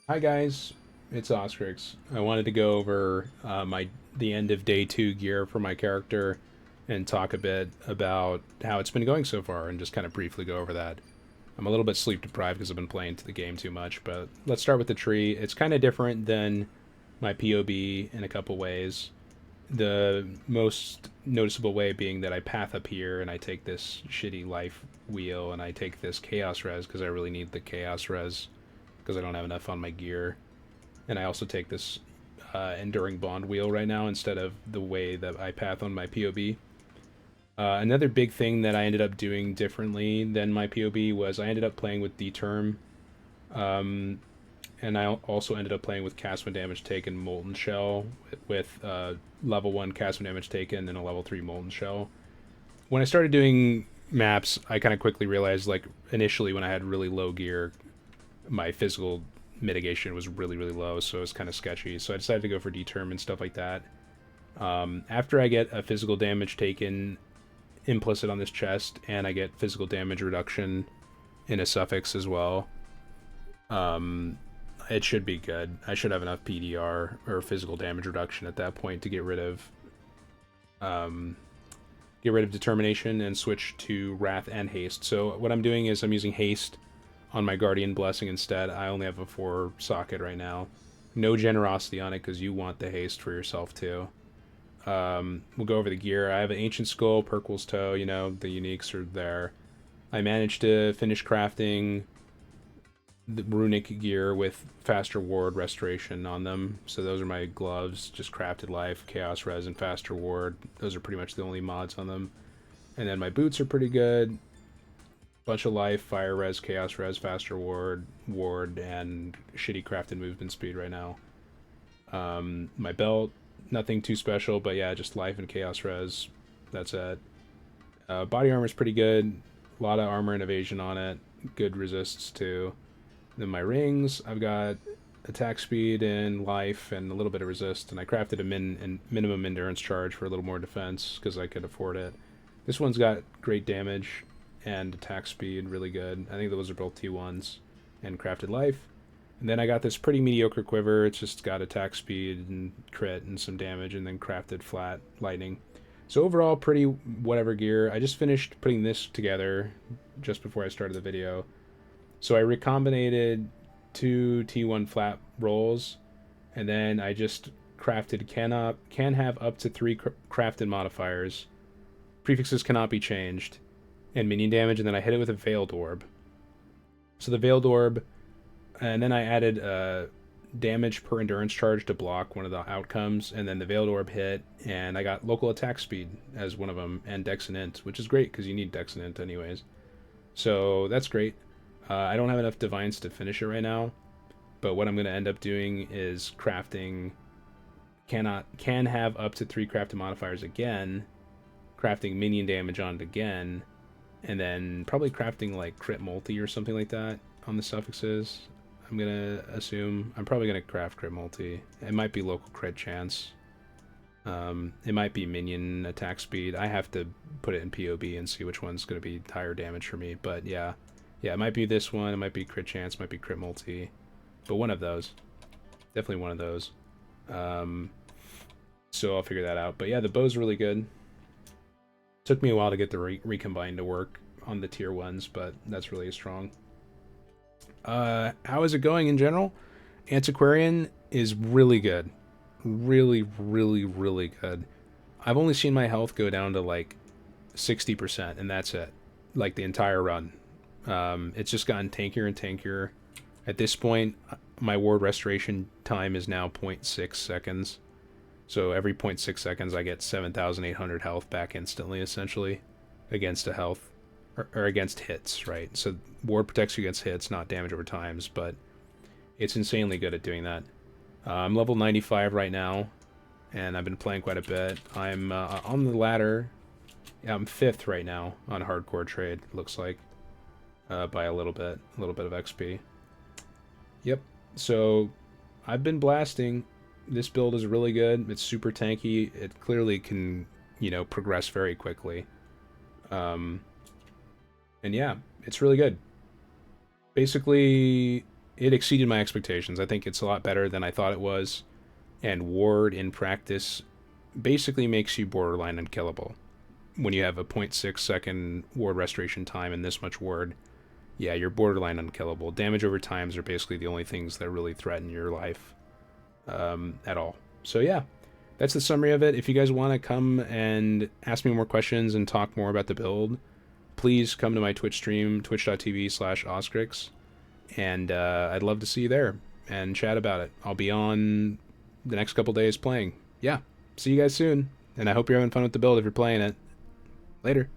Hi guys, it's Oscrix. I wanted to go over the end of day 2 gear for my character and talk a bit about how it's been going so far and just kind of briefly go over that. I'm a little bit sleep deprived because I've been playing to the game too much, but let's start with the tree. It's kind of different than my POB in a couple ways. The most noticeable way being that I path up here and I take this shitty life wheel and I take this chaos res because I really need the chaos res because I don't have enough on my gear, and I also take this enduring bond wheel right now instead of the way that I path on my POB. Another big thing that I ended up doing differently than my POB was I ended up playing with D-Term, um, and I also ended up playing with cast when damage taken Molten Shell with level 1 cast when damage taken and a level 3 Molten Shell. When I started doing maps, I kind of quickly realized, like, initially when I had really low gear, my physical mitigation was really low, so it was kind of sketchy. So I decided to go for determ and stuff like that. After I get a physical damage taken implicit on this chest, and I get physical damage reduction in a suffix as well, it should be good. I should have enough PDR or physical damage reduction at that point to um, get rid of determination and switch to wrath and haste. So what I'm doing is I'm using haste on my Guardian Blessing instead. I only have a 4 socket right now. No generosity on it because you want the haste for yourself too. We'll go over the gear. I have an Ancient Skull, Perkwell's Toe, the uniques are there. I managed to finish crafting the runic gear with faster ward restoration on them. So those are my gloves, just crafted life, chaos res, and faster ward. Those are pretty much the only mods on them. And then my boots are pretty good. Bunch of life, fire res, chaos res, faster ward, and shitty crafted movement speed right now. My belt, nothing too special, but yeah, just life and chaos res. That's it. Body armor is pretty good. A lot of armor and evasion on it. Good resists too. Then my rings, I've got attack speed and life and a little bit of resist, and I crafted a minimum endurance charge for a little more defense because I could afford it. This one's got great damage and attack speed, really good. I think those are both T1s, and crafted life. And then I got this pretty mediocre quiver. It's just got attack speed and crit and some damage, and then crafted flat lightning. So overall, pretty whatever gear. I just finished putting this together just before I started the video. So I recombinated 2 T1 flat rolls, and then I just crafted can have up to 3 crafted modifiers. Prefixes cannot be changed, and minion damage, and then I hit it with a Veiled Orb. So the Veiled Orb, and then I added damage per endurance charge to block one of the outcomes, and then the Veiled Orb hit, and I got local attack speed as one of them, and Dex and Int, which is great because you need Dex and Int anyways. So that's great. I don't have enough divines to finish it right now, but what I'm going to end up doing is crafting can have up to 3 crafted modifiers again, crafting minion damage on it again, and then probably crafting like crit multi or something like that on the suffixes. I'm gonna assume I'm probably gonna craft crit multi. It might be local crit chance. It might be minion attack speed. I have to put it in POB and see which one's gonna be higher damage for me. But yeah, it might be this one. It might be crit chance. It might be crit multi. But one of those, definitely one of those. So I'll figure that out. But yeah, the bow's really good. Took me a while to get the recombine to work on the tier 1s, but that's really strong. How is it going in general? Antiquarian is really good. Really good. I've only seen my health go down to like 60%, and that's it. Like the entire run. It's just gotten tankier and tankier. At this point, my ward restoration time is now 0.6 seconds. So every 0.6 seconds, I get 7,800 health back instantly, essentially, against a health, or against hits, right? So ward protects you against hits, not damage over times, but it's insanely good at doing that. I'm level 95 right now, and I've been playing quite a bit. I'm on the ladder. Yeah, I'm 5th right now on hardcore trade, looks like, by a little bit of XP. Yep, so I've been blasting. This build is really good. It's super tanky. It clearly can, progress very quickly. And yeah, it's really good. Basically, it exceeded my expectations. I think it's a lot better than I thought it was. And ward in practice basically makes you borderline unkillable. When you have a 0.6 second ward restoration time and this much ward, yeah, you're borderline unkillable. Damage over times are basically the only things that really threaten your life at all. So yeah, that's the summary of it. If you guys want to come and ask me more questions and talk more about the build, please come to my Twitch stream, twitch.tv/Oscrix, and I'd love to see you there and chat about it. I'll be on the next couple days playing. Yeah, see you guys soon, and I hope you're having fun with the build if you're playing it. Later.